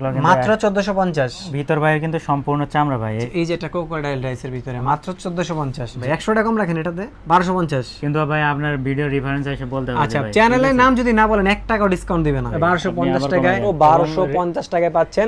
মাত্র 1450 ভিতর বাইরে কিন্তু সম্পূর্ণ চামড়া ভাই। এই যে এটা ক্রোকোডাইল রাইসের ভিতরে মাত্র 1450 ভাই। 100 টাকা কম রাখেন এটাতে 1250। কিন্তু ভাই আপনার ভিডিও রেফারেন্স এসে বলতে হবে। আচ্ছা চ্যানেলের নাম যদি না বলেন 1 টাকাও ডিসকাউন্ট দিবেন না। 1250 টাকায় 1250 টাকায় পাচ্ছেন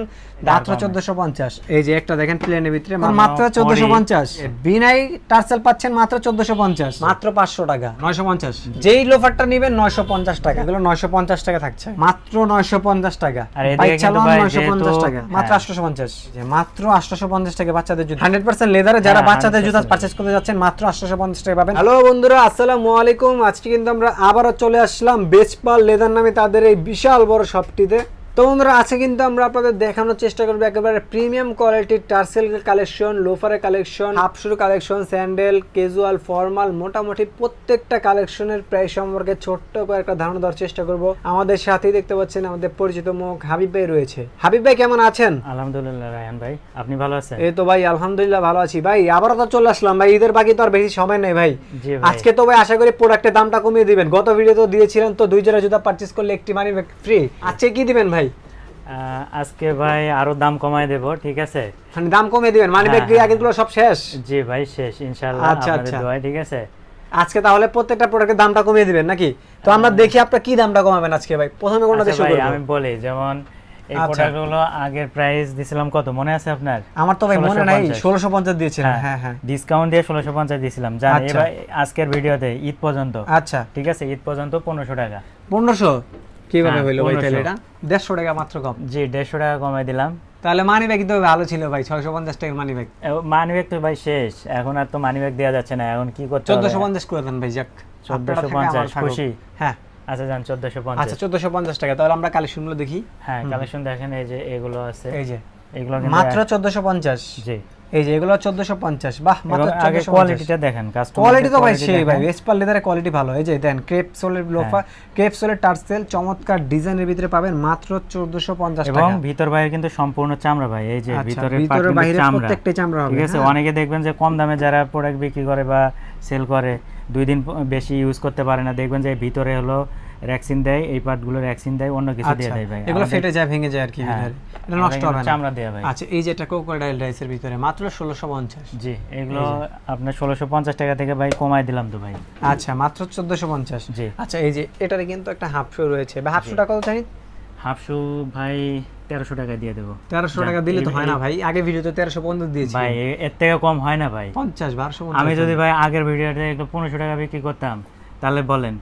মাত্র 1450। এই যে একটা দেখেন প্লেনের ভিতরে মাত্র 1450। বিনাই টার্সেল পাচ্ছেন মাত্র 1450, মাত্র 500 টাকা 950। যেই লোফারটা নেবেন 950 টাকা, এগুলো 950 টাকা থাকছে মাত্র 950 টাকা। আর এদিকে কিন্তু ভাই 950 টাকা মাত্র 850। যে মাত্র 850 টাকা বাচ্চাদের জুতা 100% লেদারে, যারা বাচ্চাদের জুতা পারচেজ করতে যাচ্ছেন মাত্র 850 টাকা পাবেন। হ্যালো বন্ধুরা, আসসালামু আলাইকুম। আজকে কিন্তু আমরা আবারো চলে আসলাম বেচপাল লেদার নামে তাদের এই বিশাল বড় শপটিতে। তো বন্ধুরা আজকে কিন্তু আমরা আপনাদের দেখানোর চেষ্টা করবো একেবারে প্রিমিয়াম কোয়ালিটির টার্সেল কালেকশন, লোফারের collection, half shoe collection, sandal, casual, formal, মোটামুটি প্রত্যেকটা কালেকশনের প্রাইস সম্পর্কে ছোট্ট করে একটা ধারণা দেওয়ার চেষ্টা করব। আমাদের সাথেই দেখতে পাচ্ছেন আমাদের পরিচিত মুখ হাবিব ভাই রয়েছে। হাবিব ভাই কেমন আছেন? আলহামদুলিল্লাহ রায়হান ভাই, আপনি ভালো আছেন? এই তো ভাই আলহামদুলিল্লাহ ভালো আছি ভাই। আবারও তো চলে আসলাম ভাই, ঈদের বাকি তো আর বেশি সময় নেই ভাই। আজকে তো ভাই আশা করি প্রোডাক্টের দামটা কমিয়ে দিবেন। গত ভিডিও তো দিয়েছিলেন তো 2 জোড়া জুতা পারচেজ করলে একটি মানি ব্যাগ ফ্রি। আজকে কি দিবেন ভাই? আজকে ভাই আরো দাম কমায় দেব, ঠিক আছে? মানে দাম কমিয়ে দিবেন, মানি ব্যাগ দিয়ে আগেগুলো সব শেষ? জি ভাই শেষ ইনশাআল্লাহ, আপনাদের দোয়ায়, ঠিক আছে? আজকে তাহলে প্রত্যেকটা প্রোডাক্টের দামটা কমিয়ে দিবেন নাকি? তো আমরা দেখি আপনারা কি দামটা কমাবেন আজকে ভাই। প্রথমে কোনটা দিয়ে শুরু করব? আমি বলি, যেমন এই প্রোডাক্টগুলো আগের প্রাইস দিছিলাম কত মনে আছে আপনার? আমার তো ভাই মনে নাই, 1650 দিয়েছিলাম। হ্যাঁ হ্যাঁ, ডিসকাউন্ট দিয়ে 1650 দিয়েছিলাম। জানেন এবার আজকের ভিডিওতে ঈদ পর্যন্ত, আচ্ছা ঠিক আছে, ঈদ পর্যন্ত 1500 টাকা। 1500 কিভাবে হইলো ভাই? তাহলে এটা 150 টাকা মাত্র কম। জি 150 টাকা কমাই দিলাম। তাহলে মানি ব্যাগ তো ভালো ছিল ভাই, 650 টাকার মানি ব্যাগ। মানি ব্যাগ তো ভাই শেষ, এখন আর তো মানি ব্যাগ দেওয়া যাচ্ছে না। এখন কি করতে হবে? 1450 করে দেন ভাই। যাক 1450 খুশি? হ্যাঁ আচ্ছা যান 1450। আচ্ছা 1450 টাকা। তাহলে আমরা কালেকশনগুলো দেখি। হ্যাঁ কালেকশন দেখেন, এই যে এগুলো আছে, এই যে এগুলো মাত্র 1450। জি এই যে এগুলো 1450। বাহ, মাত্র 1450। কোয়ালিটিটা দেখেন, কাস্টমার কোয়ালিটি তো ভাই সেই ভাই, বেসপাল লেদারের কোয়ালিটি ভালো। এই যে দেন ক্রেপ সোলের লোফা, ক্রেপ সোলের টার্সেল, চমৎকার ডিজাইনের ভিতরে পাবেন মাত্র 1450 টাকা। এবং ভিতর বাইরে কিন্তু সম্পূর্ণ চামড়া ভাই। এই যে ভিতরে বাইরে প্রত্যেকটা চামড়া হবে, ঠিক আছে? অনেকে দেখবেন যে কম দামে যারা প্রোডাক্ট বিক্রি করে বা সেল করে 2 দিন বেশি ইউজ করতে পারে না, দেখবেন যে ভিতরে হলো র্যাক্সিন দেয়, এই পার্টগুলো র্যাক্সিন দেয়, অন্য কিছু দিয়ে দেয় ভাই। এগুলো ফেটে যায়, ভেঙে যায় আর কি, এটা নষ্ট হবে না, চামড়া দেয়া ভাই। আচ্ছা এই যে এটা ক্রোকোডাইল রাইসের ভিতরে মাত্র 1650। জি এগুলো আপনার 1650 টাকা থেকে ভাই কমাই দিলাম তো ভাই। আচ্ছা মাত্র 1450। জি আচ্ছা এই যে এটারে কিন্তু একটা হাফ শু রয়েছে ভাই। হাফ শু টাকা কত জানি? হাফ শু ভাই 1300 টাকা দিয়ে দেব। 1300 টাকা দিলে তো হয় না ভাই? আগে ভিডিওতে 1350 দিয়েছি ভাই, এর থেকে কম হয় না ভাই। 50 1250। আমি যদি ভাই আগের ভিডিওতে একটু 1500 টাকা বিক্রি করতাম তাহলে বলেন,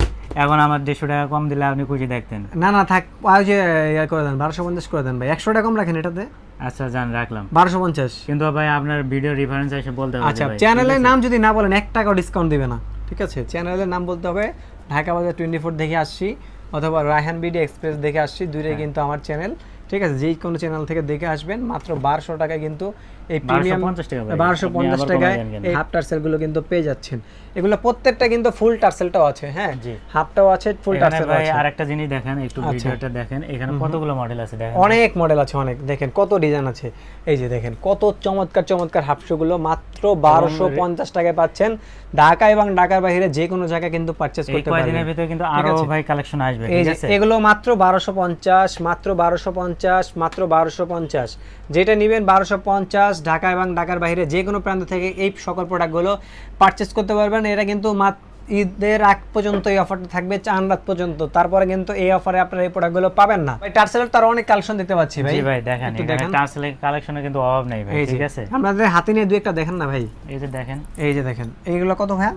এখন আমার 150 টাকা কম দিলে আপনি খুশি দেখতেন? না না থাক, ওই যে ইয়া করে দেন, 1250 করে দেন ভাই। 100 টাকা কম রাখেন এটাতে। আচ্ছা জান রাখলাম 1250। কিন্তু ভাই আপনার ভিডিও রেফারেন্স এসে বলতে হবে। আচ্ছা চ্যানেলের নাম যদি না বলেন 1 টাকাও ডিসকাউন্ট দিবে না, ঠিক আছে? চ্যানেলের নাম বলতে হবে ঢাকা বাজার 24 দেখে আসছি অথবা রায়হান বিডি এক্সপ্রেস দেখে আসছি, দুইটাই কিন্তু আমার চ্যানেল, ঠিক আছে? যেই কোনো চ্যানেল থেকে দেখে আসবেন মাত্র 1200 টাকায় কিন্তু এই প্রিমিয়াম 1250 টাকায় এই হাফ টার্সেলগুলো কিন্তু পেয়ে যাচ্ছেন। এগুলো প্রত্যেকটা কিন্তু ফুল টার্সেলটাও আছে, হ্যাঁ হাফটাও আছে, ফুল টার্সেল আছে। আরেকটা জিনিস দেখেন, একটু ভিডিওটা দেখেন, এখানে কতগুলো মডেল আছে দেখেন, অনেক মডেল আছে, অনেক। দেখেন কত ডিজাইন আছে, এই যে দেখেন কত চমৎকার চমৎকার হাফ শুগুলো মাত্র 1250 টাকায় পাচ্ছেন। ঢাকা এবং ঢাকার বাইরে যে কোনো জায়গায় কিন্তু পারচেজ করতে পারবেন। এই কয়েকদিনের ভিতরে কিন্তু আরো ভাই কালেকশন আসবে, ঠিক আছে? এগুলো মাত্র 1250, মাত্র 1250, মাত্র 1250। যেটা নেবেন 1250, ঢাকা এবং ঢাকার বাইরে যে কোনো প্রান্ত থেকে এই সকল প্রোডাক্টগুলো পারচেজ করতে পারবেন। এটা কিন্তু ঈদের আগ পর্যন্ত এই অফারটা থাকবে, চাঁদ রাত পর্যন্ত। তারপরে কিন্তু এই অফারে আপনারা এই প্রোডাক্টগুলো পাবেন না ভাই। টার্সেলের তার অনেক কালেকশন দেখতে পাচ্ছি ভাই। জি ভাই দেখেন, এখানে টার্সেলের কালেকশনে কিন্তু অভাব নাই ভাই, ঠিক আছে? আপনাদের হাতে নিয়ে দুই একটা দেখেন না ভাই। এই যে দেখেন, এই যে দেখেন এইগুলো কত ভাই?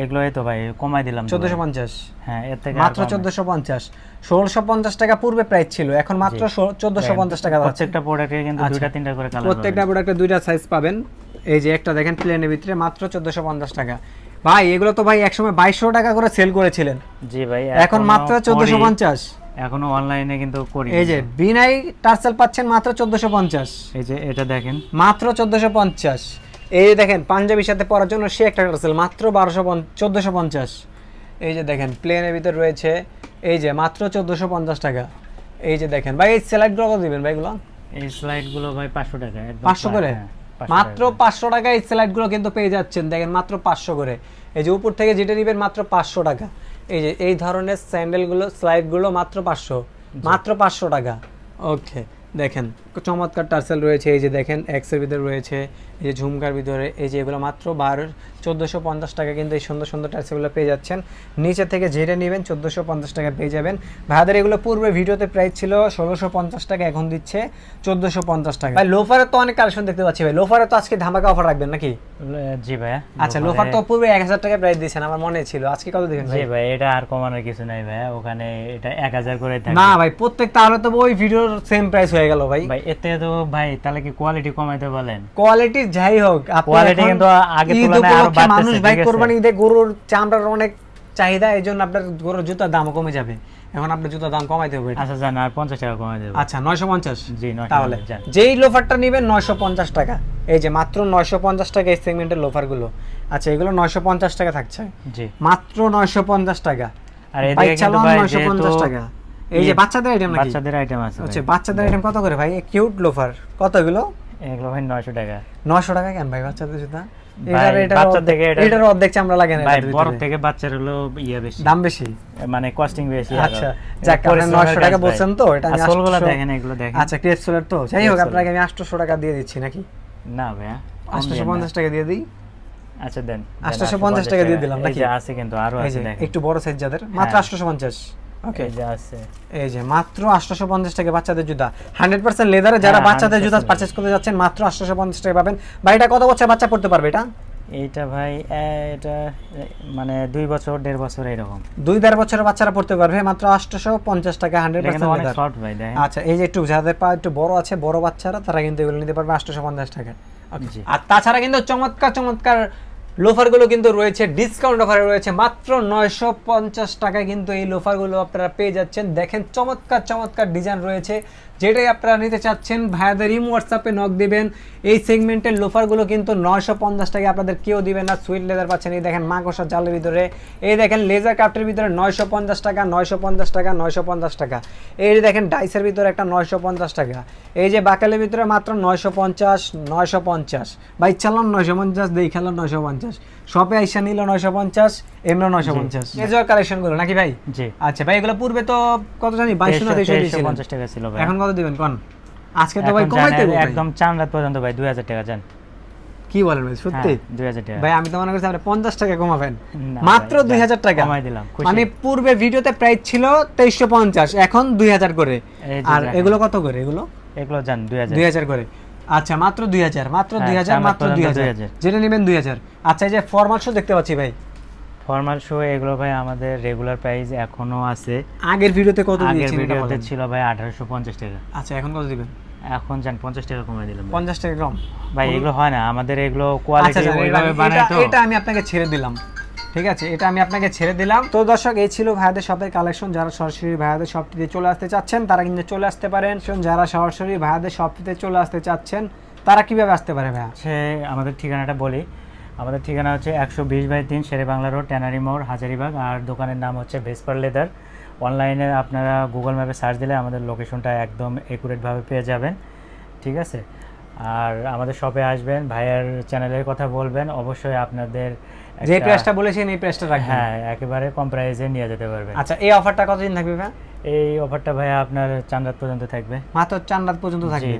এগুলো এই তো ভাই কমাই দিলাম 1450। হ্যাঁ এর থেকে মাত্র 1450। 1650 টাকা পূর্বে প্রাইস ছিল, এখন মাত্র 1450 টাকা। প্রত্যেকটা প্রোডাক্টে কিন্তু দুইটা তিনটা করে কালার, প্রত্যেকটা প্রোডাক্টে দুইটা সাইজ পাবেন। এই যে একটা দেখেন প্লেনের ভিতরে মাত্র 1450 টাকা। ভাই এগুলো তো ভাই একসময় 2200 টাকা করে সেল করেছিলেন। জি ভাই এখন মাত্র 1450। এখনো অনলাইনে কিন্তু করি। এই যে বিনাই টার্সেল পাচ্ছেন মাত্র 1450। এই যে এটা দেখেন মাত্র 1450। এই যে দেখেন পাঞ্জাবির সাথে পরার জন্য সে একটা টার্সেল মাত্র 1450। এই যে দেখেন প্লেনের ভিতর রয়েছে, এই যে মাত্র 1450 টাকা। এই যে দেখেন ভাই এই স্লাইডগুলো কত দিবেন ভাই? এগুলো এই স্লাইডগুলো ভাই 500 টাকা, 500 করে, মাত্র 500 টাকা এই স্লাইডগুলো কিন্তু পেয়ে যাচ্ছেন। দেখেন মাত্র 500 করে। এই যে উপর থেকে যেটা নেবেন মাত্র 500 টাকা। এই যে এই ধরনের স্যান্ডেলগুলো, স্লাইডগুলো মাত্র 500, মাত্র 500 টাকা। ওকে দেখেন চমৎকার টার্সেল রয়েছে, এই যে দেখেন এক্স এর ভিতরে রয়েছে, এই যে ঝুমকার ভিতরে, এই যে এগুলো মাত্র 1450 টাকা কিন্তু এই সুন্দর সুন্দর টার্সেলগুলো পেয়ে যাচ্ছেন। নিচে থেকে যেটা নেবেন 1450 টাকা পেয়ে যাবেন। ভাইদের এগুলো পূর্বে ভিডিওতে প্রাইস ছিল 1650 টাকা, এখন দিচ্ছে 1450 টাকা। ভাই লোফারে তো অনেক কালেকশন দেখতে পাচ্ছি ভাই, লোফারে তো আজকে ধামাকা অফার রাখবেন নাকি? জি ভাইয়া। আচ্ছা লোফার তো পূর্বে 1000 টাকা প্রাইস দিয়েছেন আমার মনে ছিল, আজকে কত দিবেন ভাই? জি ভাই, এটা আর কমানোর কিছু নাই ভাইয়া, ওখানে এটা 1000 করে থাকে। না ভাই প্রত্যেক তাহলে তো ওই ভিডিওর সেম প্রাইস হয়ে গেল ভাই। ভাই এতে তো ভাই তাহলে কি কোয়ালিটি কমাইতে বলেন? কোয়ালিটি যাই হোক, কোয়ালিটি কিন্তু আগে তুলনায় আরো বাড়তেছে। মানুষ ভাই কোরবানি ঈদে গরুর চামড়ার অনেক চাহিদা, এই জন্য আপনার গরুর জুতার দামও কমে যাবে, এখন আপনার জুতার দাম কমাইতে হবে। আচ্ছা জান, আর 50 টাকা কমাই দেব। আচ্ছা 950। জি 950। তাহলে যেই লোফারটা নেবেন 950 টাকা, এই যে মাত্র 950 টাকা এই সেগমেন্টের লোফার গুলো। আচ্ছা এগুলো 950 টাকা থাকছে, জি মাত্র 950 টাকা। আর এদিকে কিন্তু ভাই 950 টাকা। এই যে বাচ্চাদের আইটেম নাকি? বাচ্চাদের আইটেম আছে। আচ্ছা বাচ্চাদের আইটেম কত করে ভাই? কিউট লোফার কত এগুলো? এগুলো ভাই 900 টাকা। 900 টাকা কেন ভাই বাচ্চাদের জুতা? এটার অর্ধেক চামড়া লাগে না ভাই, বড় থেকে বাচ্চার হলো বেশি, দাম বেশি, মানে কস্টিং বেশি। আচ্ছা যাক আপনি 900 টাকা বলছেন তো, এটা আমি আসলগুলো দেখেন, এগুলো দেখেন। আচ্ছা ক্রেপ সোলার তো যাই হোক, আপনাকে আমি 800 টাকা দিয়ে দিচ্ছি নাকি? না ভাইয়া 850 টাকা দিয়ে দিই। আচ্ছা দেন, 850 টাকা দিয়ে দিলাম নাকি? এই যে আছে, কিন্তু আরো আছে দেখেন, একটু বড় সাইজ যাদের মাত্র 850। ওকে এই যে আছে, এই যে মাত্র 850 টাকা বাচ্চাদের জুতা 100% লেদারে, যারা বাচ্চাদের জুতা পারচেজ করতে যাচ্ছেন মাত্র 850 টাকা পাবেন। ভাই এটা কত বছর বাচ্চা পড়তে পারবে এটা? এইটা ভাই এটা মানে 2 বছর 1.5 বছর এরকম, 2-1.5 বছরের বাচ্চারা পড়তে পারবে মাত্র 850 টাকা 100% অনেক লেদার। সফট ভাই দেখেন। আচ্ছা এই যে একটু যাদের পা একটু বড় আছে, বড় বাচ্চারা, তারা কিন্তু এগুলো নিতে পারবে 850 টাকা। জি। আর তাছাড়া কিন্তু চমৎকার চমৎকার লোফারগুলো কিন্তু রয়েছে, ডিসকাউন্ট অফারে রয়েছে মাত্র 950 টাকায় কিন্তু এই লোফারগুলো আপনারা পেয়ে যাচ্ছেন। দেখেন চমৎকার চমৎকার ডিজাইন রয়েছে, যেটাই আপনারা নিতে চাচ্ছেন ভাইয়াদের হোয়াটসঅ্যাপে নক দিবেন। এই সেগমেন্টের লোফারগুলো কিন্তু 950 টাকা আপনাদের কেউ দিবেন না। সুইট লেদার পাচ্ছেন, এই দেখেন মাকড়সার জালের ভিতরে, এই দেখেন লেজার ক্রাফটের ভিতরে 950 টাকা, 950 টাকা, 950 টাকা। এই যে দেখেন ডাইসের ভিতরে একটা 950 টাকা, এই যে বাকালের ভিতরে মাত্র 950, 950। ভাই চালান 950, দেই খেলাম 950, শপে আইসা নিল 950, এমন 950। লেজার কালেকশন গুলো নাকি ভাই? জি। আচ্ছা ভাই এগুলো পূর্বে তো কত জানি 2250 টাকা ছিল ভাই, এখন কত দিবেন কোন? আজকে তো ভাই কমাইতে হবে একদম চান রাত পর্যন্ত ভাই 2000 টাকা জান। কি বলেন ভাই সত্যি? 2000 টাকা ভাই আমি তো মনে করছি আপনি 50 টাকা কমাবেন, না মাত্র ভাই, 2000 টাকা কমাই দিলাম, খুশি। মানে পূর্বে ভিডিওতে প্রাইস ছিল 2350, এখন 2000 করে। এই যে আর দেখেন। এগুলো কত করে? এগুলো জান 2000 করে। আচ্ছা মাত্র 2000, মাত্র 2000, মাত্র 2000, যেটা নেবেন 2000। আচ্ছা এই যে ফরমাল শু দেখতে পাচ্ছি ভাই, ফর্মাল শু এগুলো ভাই আমাদের রেগুলার প্রাইস এখনো আছে। আগের ভিডিওতে কত আগের দিয়েছেন এটা ভিডিওতে বলেন? ছিল ভাই 1850 টাকা। আচ্ছা এখন কত দিবেন? এখন জান 50 টাকা কমাই দিলাম ভাই। 50 টাকা কম ভাই এগুলো হয় না, আমাদের এগুলো আচ্ছা কোয়ালিটি ওইভাবে বানাই তো। এটা আমি আপনাকে ছেড়ে দিলাম, ঠিক আছে, এটা আমি আপনাকে ছেড়ে দিলাম। তো দর্শক এই ছিল ভাইয়াদের শপের কালেকশন। যারা সরাসরি ভাইয়াদের শপটিতে চলে আসতে চাচ্ছেন তারা কিন্তু চলে আসতে পারেন। যারা সরাসরি ভাইয়াদের শপটিতে চলে আসতে চাচ্ছেন তারা কিভাবে আসতে পারে ভাইয়া? হচ্ছে আমাদের ঠিকানাটা বলি, আমাদের ঠিকানা হচ্ছে 120/3 শেরে বাংলা রোড, ট্যানারি মোড়, হাজারীবাগ। আর দোকানের নাম হচ্ছে ভেসপার লেদার। অনলাইনে আপনারা গুগল ম্যাপে সার্চ দিলে আমাদের লোকেশনটা একদম একুরেটভাবে পেয়ে যাবেন, ঠিক আছে। আর আমাদের শপে আসবেন, ভাইয়ের চ্যানেলের কথা বলবেন, অবশ্যই আপনাদের যে প্রাইসটা বলেছেন এই প্রাইসটা রাখবেন। হ্যাঁ একেবারে কম প্রাইসে নিয়ে যেতে পারবেন। আচ্ছা এই অফারটা কতদিন থাকবে ভাই? এই অফারটা ভাইয়া আপনার চান রাত পর্যন্ত থাকবে, মাত্র 4 রাত পর্যন্ত থাকবে।